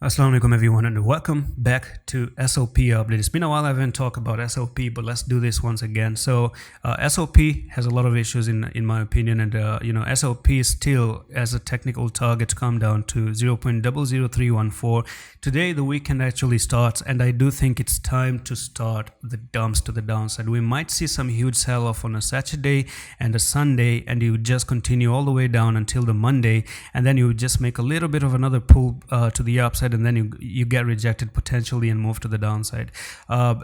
Assalamu alaikum everyone and welcome back to SOP update. It's been a while I haven't talked about SOP, but let's do this once again. So SOP has a lot of issues in my opinion, and SOP still as a technical target come down to 0.00314. Today the weekend actually starts, and I do think it's time to start the dumps to the downside. We might see some huge sell-off on a Saturday and a Sunday, and you just continue all the way down until the Monday, and then you just make a little bit of another pull to the upside, and then you get rejected potentially and move to the downside. A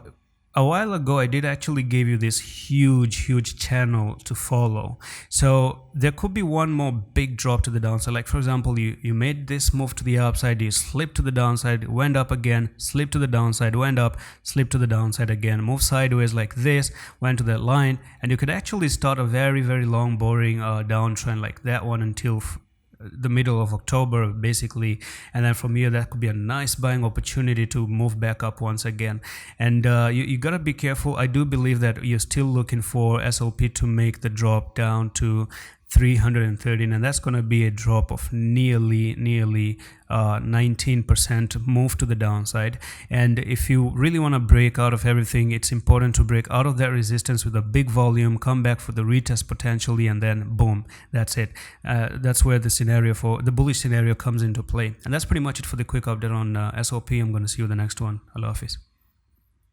while ago I did actually give you this huge channel to follow, so there could be one more big drop to the downside. Like for example, you made this move to the upside, you slipped to the downside, went up again, slipped to the downside, went up, slipped to the downside again, move sideways like this, went to that line, and you could actually start a very long boring downtrend like that one until the middle of October basically, and then from here that could be a nice buying opportunity to move back up once again. And you gotta be careful. I do believe that you're still looking for SOP to make the drop down to 313, and that's going to be a drop of nearly 19% move to the downside. And if you really want to break out of everything, it's important to break out of that resistance with a big volume, come back for the retest potentially, and then boom, that's it. That's where the scenario for the bullish scenario comes into play. And that's pretty much it for the quick update on SOP. I'm going to see you in the next one. Allah Hafiz.